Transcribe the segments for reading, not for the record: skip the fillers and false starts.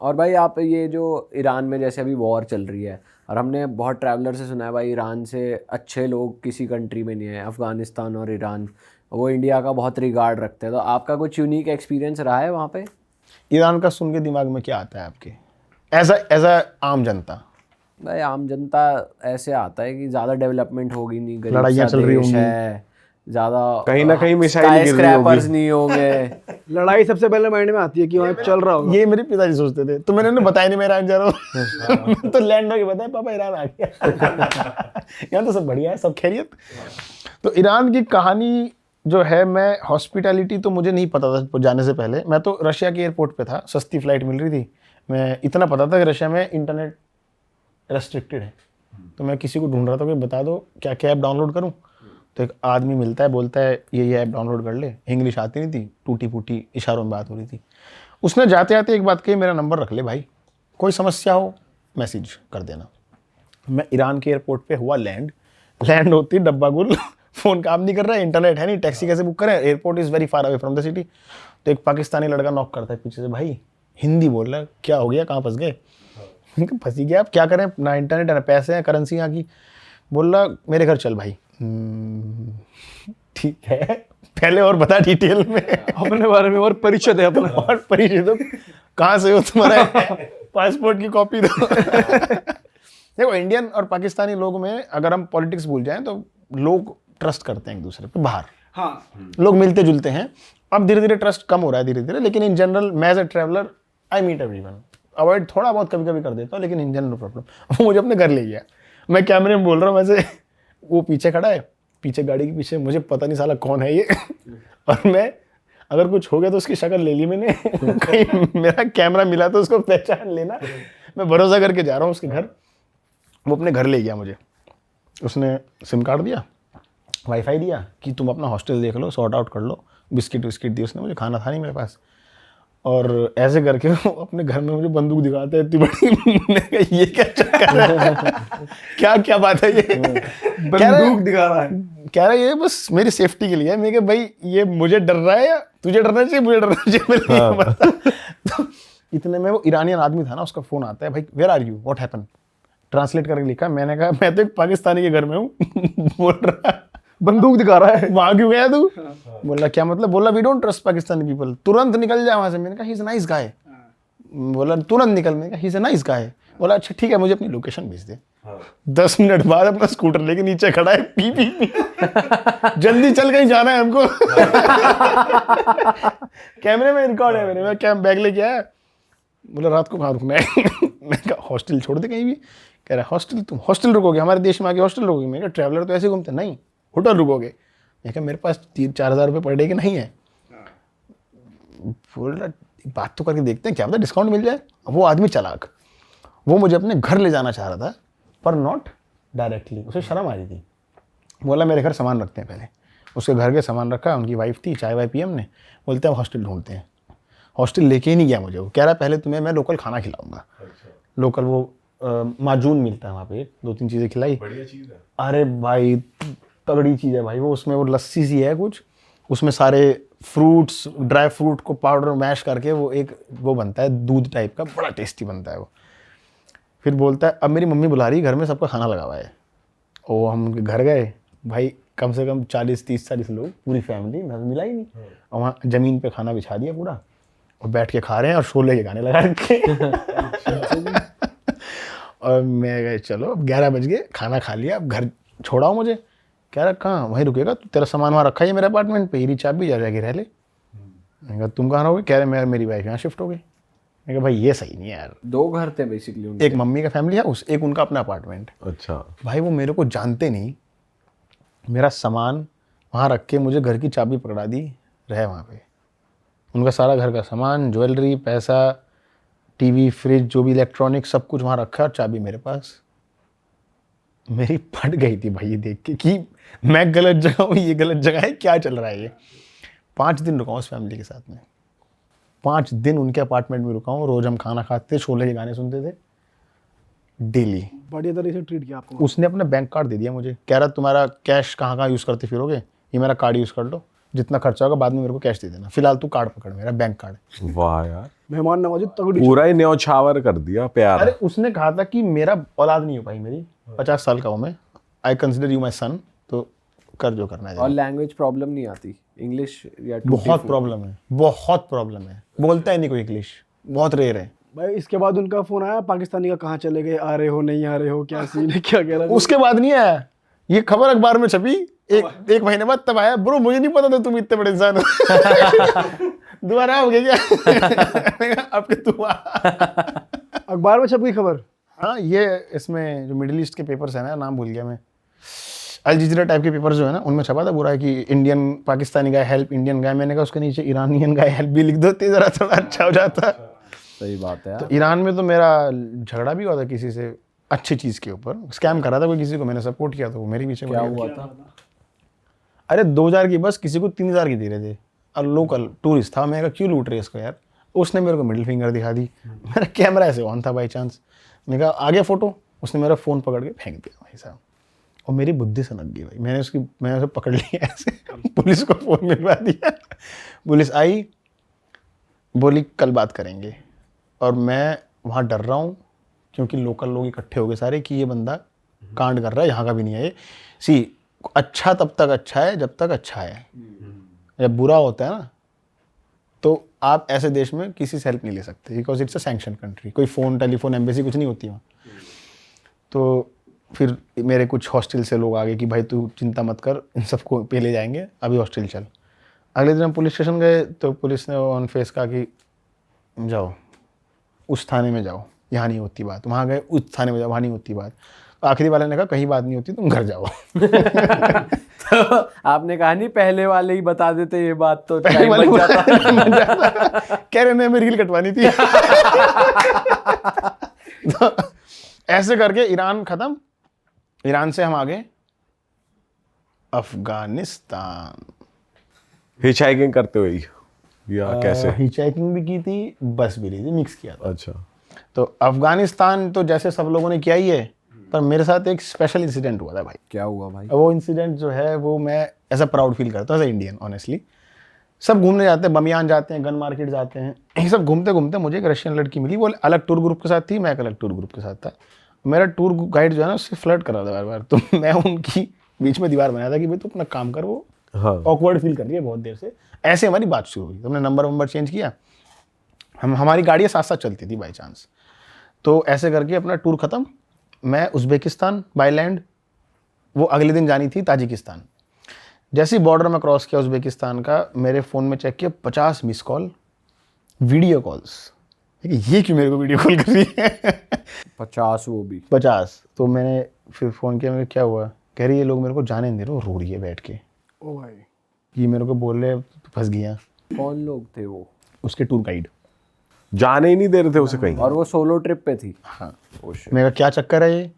और भाई आप ये जो ईरान में जैसे अभी वॉर चल रही है, और हमने बहुत ट्रैवलर से सुना है भाई ईरान से अच्छे लोग किसी कंट्री में नहीं है, अफ़गानिस्तान और ईरान, वो इंडिया का बहुत रिगार्ड रखते हैं। तो आपका कुछ यूनिक एक्सपीरियंस रहा है वहाँ पे? ईरान का सुन के दिमाग में क्या आता है आपके, एज अ आम जनता? भाई आम जनता ऐसे आता है कि ज़्यादा डेवलपमेंट होगी नहीं, गरीब सा लड़ाइयाँ चल रही देश होंगी, है, ज़्यादा कहीं ना कहीं मिसाइल स्काई गिर रही होगी। स्क्रैपर्स नहीं होंगे। लड़ाई सबसे पहले माइंड में आती है कि वहाँ चल रहा होगा। ये मेरे पिताजी सोचते थे, तो मैंने उन्हें बताया नहीं मैं ईरान जा रहा हूँ। तो लैंड होके बताया पापा ईरान आ गया। यहाँ तो सब बढ़िया है, सब खैरियत। तो ईरान की कहानी जो है, मैं हॉस्पिटैलिटी तो मुझे नहीं पता था जाने से पहले। मैं तो रशिया के एयरपोर्ट पे था, सस्ती फ्लाइट मिल रही थी। मैं इतना पता था कि रशिया में इंटरनेट रेस्ट्रिक्टेड है, तो मैं किसी को ढूंढ रहा था कि बता दो क्या क्या ऐप डाउनलोड करूँ। तो एक आदमी मिलता है, बोलता है ये ऐप डाउनलोड कर ले। इंग्लिश आती नहीं थी, टूटी फूटी इशारों में बात हो रही थी। उसने जाते जाते एक बात कही, मेरा नंबर रख ले भाई, कोई समस्या हो मैसेज कर देना। मैं ईरान के एयरपोर्ट पे हुआ लैंड होती डब्बा गुल, फ़ोन काम नहीं कर रहा है, इंटरनेट है नहीं, टैक्सी कैसे बुक करें, airport is very far away from the city. तो एक पाकिस्तानी लड़का नॉक करता है पीछे से, भाई हिंदी बोल रहा है, क्या हो गया, कहाँ फंस गए? फंसी गया, आप क्या करें, ना इंटरनेट है ना पैसे हैं, करेंसी यहाँ की। बोल रहा मेरे घर चल भाई। ठीक है, पहले और बता डिटेल में अपने बारे में और परिचय है अपना। और परिचय दो, कहाँ से हो, तुम्हारा पासपोर्ट की कॉपी दो। देखो, इंडियन और पाकिस्तानी लोगों में अगर हम पॉलिटिक्स भूल जाएं तो लोग ट्रस्ट करते हैं एक दूसरे पे। बाहर हाँ, लोग मिलते जुलते हैं, अब धीरे धीरे ट्रस्ट कम हो रहा है धीरे धीरे, लेकिन इन जनरल मैं as a traveller I meet everyone. Avoid थोड़ा बहुत कभी कभी कर देता हूँ, लेकिन इन जनरल नो प्रॉब्लम। वो मुझे अपने घर ले गया, मैं कैमरे में बोल रहा हूँ वैसे, वो पीछे खड़ा है, पीछे गाड़ी के पीछे, मुझे पता नहीं साला कौन है ये। और मैं अगर कुछ हो गया तो उसकी शक्ल ले ली मैंने। कहीं मेरा कैमरा मिला तो उसको पहचान लेना। मैं भरोसा करके जा रहा हूँ उसके घर। वो अपने घर ले गया मुझे, उसने सिम कार्ड दिया, वाईफाई दिया कि तुम अपना हॉस्टल देख लो, सॉर्ट आउट कर लो, बिस्किट विस्किट दिए उसने मुझे, खाना था नहीं मेरे पास। और ऐसे करके वो अपने घर में मुझे बंदूक दिखाते हैं इतनी बड़ी। मैंने कहा ये क्या चक्कर है? क्या क्या बात है ये? बंदूक दिखा रहा है। कह रहा है ये बस मेरी सेफ्टी के लिए है। मैं कहा भाई ये मुझे डर रहा है या तुझे डरना चाहिए? मुझे डरना चाहिए, मेरे लिए बता। तो इतने में वो ईरानियन आदमी था ना, उसका फोन आता है, भाई where are you, what happen? Translate करके लिखा। मैंने कहा मैं तो एक पाकिस्तानी के घर में हूँ। बोल रहा बंदूक दिखा रहा है। वहां क्यों गया तू? बोला क्या मतलब? बोला we don't trust Pakistani people, तुरंत निकल जाए वहां से। मैंने कहा he is a nice guy. बोला तुरंत निकल। मैंने कहा he is a nice guy. बोला अच्छा ठीक है, मुझे अपनी लोकेशन भेज दे। 10 मिनट बाद अपना स्कूटर लेके नीचे खड़ा है, पी पी पी। जल्दी चल, कहीं जाना है हमको। कैमरे में रिकॉर्ड है मेरे। मैं बैग लेके आया, बोला रात को कहाँ रुकना है? मैं कहा हॉस्टल छोड़ दे कहीं भी। कह रहा हॉस्टल? तुम हॉस्टल रुकोगे? हमारे देश में आके हॉस्टल रुकोगे? मैं कहा ट्रैवलर तो ऐसे घूमते। नहीं, होटल रुकोगे। मैं कहा मेरे पास 3-4 हज़ार रुपये पर डे के नहीं है। बोल रहा बात तो करके देखते हैं, क्या पता डिस्काउंट मिल जाए। वो आदमी चालाक, वो मुझे अपने घर ले जाना चाह रहा था, पर नॉट डायरेक्टली। उसे शर्म आ रही थी। बोला मेरे घर सामान रखते हैं पहले। उसके घर के सामान रखा, उनकी वाइफ थी, चाय वाय पी हमने। बोलते हैं हॉस्टल ढूंढते हैं। हॉस्टल लेके ही नहीं गया मुझे। वो कह रहा है पहले तुम्हें मैं लोकल खाना खिलाऊंगा। लोकल वो माजून मिलता है वहाँ पे, 2-3 चीज़ें खिलाई। बढ़िया चीज है। अरे भाई तगड़ी चीज़ है भाई। वो उसमें वो लस्सी सी है कुछ, उसमें सारे फ्रूट्स, ड्राई फ्रूट को पाउडर मैश करके वो एक वो बनता है दूध टाइप का, बड़ा टेस्टी बनता है वो। फिर बोलता है अब मेरी मम्मी बुला रही, घर में सबका खाना लगा हुआ है। ओ हम उनके घर गए भाई, कम से कम 40-30-40 लोग, पूरी फैमिली, मैं मिला ही नहीं। और वहाँ ज़मीन पे खाना बिछा दिया पूरा, और बैठ के खा रहे हैं, और शोले के गाने लगा रखे। और मैं गए चलो, अब 11 बज गए, खाना खा लिया, अब घर छोड़ाओ मुझे। कह रहा कहाँ? वहीं रुकेगा, तो तेरा सामान वहाँ रखा है मेरे अपार्टमेंट पे, ये चाबी जा जाके रह ले। मैंने कहा तुम कहाँ रहोगे? कह रहे मेरी वाइफ यहाँ शिफ्ट हो गई। मैं कहा भाई ये सही नहीं है यार। 2 घर थे बेसिकली उनके। एक मम्मी का फैमिली हाउस, एक उनका अपना अपार्टमेंट। अच्छा। भाई वो मेरे को जानते नहीं, मेरा सामान वहाँ रख के मुझे घर की चाबी पकड़ा दी, रहे वहाँ पे। उनका सारा घर का सामान, ज्वेलरी, पैसा, टीवी, फ्रिज, जो भी इलेक्ट्रॉनिक, सब कुछ वहाँ रखा है, और चाबी मेरे पास। मेरी फट गई थी भाई ये देख के कि मैं गलत जगह हूँ, ये गलत जगह है, क्या चल रहा है ये। 5 दिन रुका हूँ उस फैमिली के साथ में। 5 दिन उनके अपार्टमेंट में रुका हूँ। रोज हम खाना खाते थे, शोले के गाने सुनते थे डेली। बढ़िया तरीके से ट्रीट किया आपको। उसने अपना बैंक कार्ड दे दिया मुझे। कह रहा तुम्हारा कैश कहाँ कहाँ यूज़ करते फिरोगे, ये मेरा कार्ड यूज़ कर लो, जितना खर्चा होगा बाद में मेरे को कैश दे देना, फिलहाल तू कार्ड पकड़, मेरा बैंक कार्ड। वाह यार। मेहमान नवाजी तगड़ी। पूरा ही न्यौछावर कर दिया प्यार। अरे उसने कहा था कि मेरा औलाद नहीं हो पाई मेरी, 50 साल का हूँ मैं, आई कंसिडर यू माई सन, तो कर जो करना है। और लैंग्वेज प्रॉब्लम नहीं आती इंग्लिश या बहुत प्रॉब्लम है, बहुत प्रॉब्लम है, बोलता ही नहीं कोई इंग्लिश, बहुत रेयर है। भाई इसके बाद उनका फोन आया पाकिस्तानी का, कहाँ चले गए, आ रहे हो नहीं आ रहे हो, क्या सीन है, क्या कह रहा है? उसके बाद नहीं आया, ये खबर अखबार में छपी एक महीने बाद, तब आया, ब्रो मुझे नहीं पता था तुम इतने बड़े इंसान हो। दोबारा हो गया क्या? आपके तू अखबार में छप गई खबर। हाँ, ये इसमें जो मिडिल ईस्ट के पेपर्स है ना, नाम भूल गया मैं, अल जजीरा टाइप के पेपर्स जो है ना, उनमें छपा था पूरा कि इंडियन पाकिस्तानी गाय हेल्प इंडियन गाय। मैंने कहा उसके नीचे ईरानियन गाय हेल्प भी लिख दो, जरा थोड़ा अच्छा हो जाता। सही बात है यार। तो ईरान में तो मेरा झगड़ा भी हुआ था किसी से अच्छी चीज़ के ऊपर, स्कैम करा था कोई किसी को, मैंने सपोर्ट किया तो वो मेरे पीछे क्या पड़ गया। हुआ था? अरे 2000 की बस किसी को 3000 की दे रहे थे, और लोकल टूरिस्ट था। मैंने कहा क्यों लूट रहे इसको यार? उसने मेरे को मिडिल फिंगर दिखा दी। मेरा कैमरा ऐसे ऑन था बाई चांस, मैंने कहा आ गया फोटो, उसने मेरा फ़ोन पकड़ के फेंक दिया भाई साहब, और मेरी बुद्धि सनक गई भाई। मैंने उसे पकड़ लिया ऐसे, पुलिस को फ़ोन मिलवा दिया। पुलिस आई, बोली कल बात करेंगे, और मैं वहाँ डर रहा हूँ क्योंकि लोकल लोग इकट्ठे हो गए सारे कि ये बंदा कांड कर रहा है, यहाँ का भी नहीं है ये। सी अच्छा तब तक अच्छा है जब तक अच्छा है, जब बुरा होता है ना तो आप ऐसे देश में किसी से हेल्प नहीं ले सकते, because it's a sanction country. कोई फ़ोन टेलीफोन एम्बेसी कुछ नहीं होती वहाँ। तो फिर मेरे कुछ हॉस्टल से लोग आ गए कि भाई तू चिंता मत कर, इन सबको पे ले जाएंगे, अभी हॉस्टल चल। अगले दिन हम पुलिस स्टेशन गए तो पुलिस ने ऑन फेस कहा कि जाओ उस थाने में जाओ, यहाँ नहीं होती बात। वहाँ गए, उस थाने में जाओ, वहाँ नहीं होती बात। तो आखिरी वाले ने कहा कहीं बात नहीं होती, तुम घर जाओ। तो आपने कहा नहीं पहले वाले ही बता देते ये बात तो पहले टाइम वाले बच जाता। कह रहे ने मेरी रील कटवानी थी। तो ऐसे करके ईरान खत्म, ईरान से हम आ गए अफगानिस्तान। हिचहाइकिंग करते हुए या कैसे? हिचहाइकिंग भी की थी, बस भी ली थी, मिक्स किया था। अच्छा। तो अफगानिस्तान तो जैसे सब लोगों ने किया ही है, पर मेरे साथ एक स्पेशल इंसिडेंट हुआ था भाई। क्या हुआ भाई? वो इंसिडेंट जो है वो मैं ऐसा प्राउड फील करता हूँ एज इंडियन ऑनेस्टली। सब घूमने जाते हैं, बमियान जाते हैं, गन मार्केट जाते हैं, ये सब घूमते घूमते मुझे एक रशियन लड़की मिली। वो अलग टूर ग्रुप के साथ थी, मैं एक अलग टूर ग्रुप के साथ था। मेरा टूर गाइड जो है ना उससे फ्लर्ट कर रहा था बार बार, तो मैं उनकी बीच में दीवार बनाया था कि भाई तू अपना काम कर, वो हाँ। ऑकवर्ड फील कर रही है बहुत देर से। ऐसे हमारी बात शुरू हुई, तो हमने नंबर चेंज किया। हमारी गाड़ियाँ साथ साथ चलती थी बाई चांस। तो ऐसे करके अपना टूर ख़त्म। मैं उज़्बेकिस्तान बाय लैंड, वो अगले दिन जानी थी ताजिकिस्तान। जैसे ही बॉर्डर में क्रॉस किया उज़्बेकिस्तान का, मेरे फ़ोन में चेक किया 50 मिस कॉल, वीडियो कॉल्स। ये क्यों मेरे को वीडियो कॉल कर रही है? 50 वो भी 50। तो मैंने फिर फ़ोन किया, मैंने क्या हुआ? कह रही ये लोग मेरे को जाने नहीं दे रहे, रो रही है बैठ के। ओ भाई, ये मेरे को बोल रहे फंस गया। कौन लोग थे वो? उसके टूर गाइड। जाने ही नहीं दे रहे थे उसे कहीं। और वो सोलो ट्रिप पे थी? हाँ। Oh shit. मेरा क्या चक्कर है ये?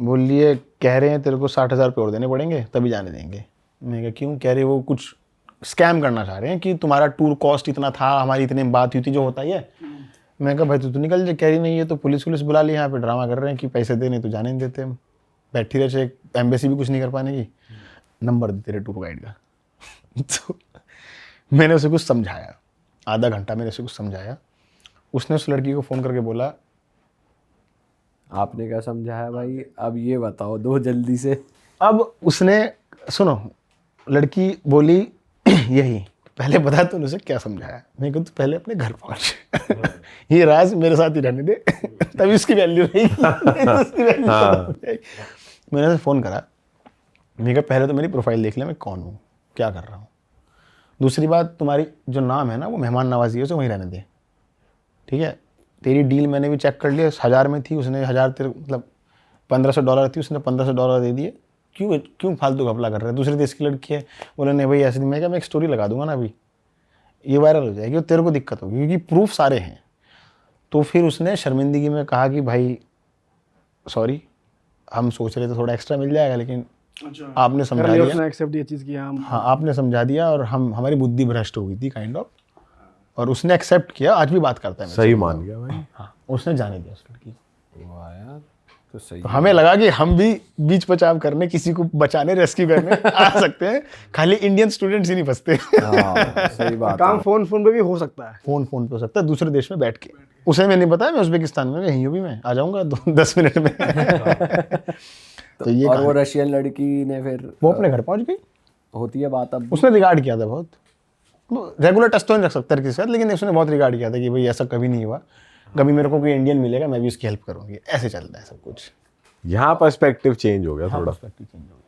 बोल लिए कह रहे हैं तेरे को 60,000 रुपये और देने पड़ेंगे तभी जाने देंगे। मैं कहा क्यों? कह रहे वो कुछ स्कैम करना चाह रहे हैं कि तुम्हारा टूर कॉस्ट इतना था, हमारी इतनी बात हुई थी, जो होता ही है। मैं कहा भाई तू तो निकल जा। कह रही नहीं, ये तो पुलिस बुला ली, यहाँ पे ड्रामा कर रहे हैं कि पैसे दे, नहीं तो जाने नहीं देते हम। बैठी रहे, एम्बेसी भी कुछ नहीं कर पाने की। नंबर दे तेरे टूर गाइड का। तो मैंने उसे कुछ समझाया, आधा घंटा मैंने उसे कुछ समझाया। उसने उस लड़की को फ़ोन करके बोला, आपने क्या समझाया भाई? अब ये बताओ दो जल्दी से। अब उसने सुनो, लड़की बोली यही पहले बता तूने उसे क्या समझाया। मैं कहूँ तो पहले अपने घर पहुंच। ये राज मेरे साथ ही रहने दे, तभी उसकी वैल्यू रहेगी। मैंने उसे फ़ोन करा, मैंने कहा पहले तो मेरी प्रोफाइल देख ले, मैं कौन हूँ, क्या कर रहा हूँ। दूसरी बात, तुम्हारी जो नाम है ना वो मेहमान नवाजी है, उसे वहीं रहने दे, ठीक है। तेरी डील मैंने भी चेक कर लिया, 1000 में थी, उसने 1000 तेरे मतलब $1500 थी, उसने $1500 दे दिए। क्यों फालतू घपला कर रहे हैं? दूसरे देश की लड़की है। बोले नहीं भाई ऐसे नहीं। मैं क्या, मैं एक स्टोरी लगा दूंगा ना, अभी ये वायरल हो जाएगी और तेरे को दिक्कत होगी, क्योंकि प्रूफ सारे हैं। तो फिर उसने शर्मिंदगी में कहा कि भाई सॉरी, हम सोच रहे थे थोड़ा एक्स्ट्रा मिल जाएगा, लेकिन आपने समझा दिया। उसने एक्सेप्ट ये चीज़ किया। हम हाँ, आपने समझा दिया और हमारी बुद्धि भ्रष्ट हो गई थी काइंड ऑफ, और उसने एक्सेप्ट किया। आज भी बात करता है मेरे से। सही मान गया भाई। हाँ, उसने जाने दिया उस लड़की को। वाह यार, तो सही तो हमें लगा कि हम भी बीच बचाव करने, किसी को बचाने, रेस्क्यू करने आ सकते हैं। खाली इंडियन स्टूडेंट्स ही नहीं फंसते। हाँ सही बात काम फोन पे भी हो सकता है। फोन पे हो सकता है, दूसरे देश में बैठ के। उसे मैं नहीं बताया मैं उज़्बेकिस्तान में, यहीं हूँ भी, मैं आ जाऊंगा 10 मिनट में। तो ये और वो रशियन लड़की ने फिर वो अपने घर पहुंच गई। होती है बात अब उसने रिगार्ड किया था बहुत, रेगुलर टच तो नहीं रख सकता किसी के साथ, लेकिन उसने बहुत रिगार्ड किया था कि भाई ऐसा कभी नहीं हुआ, कभी मेरे को कोई इंडियन मिलेगा मैं भी उसकी हेल्प करूंगी। ऐसे चलता है सब कुछ। यहाँ पर्सपेक्टिव चेंज हो गया थोड़ा। पर्सपेक्टिव चेंज हो गया।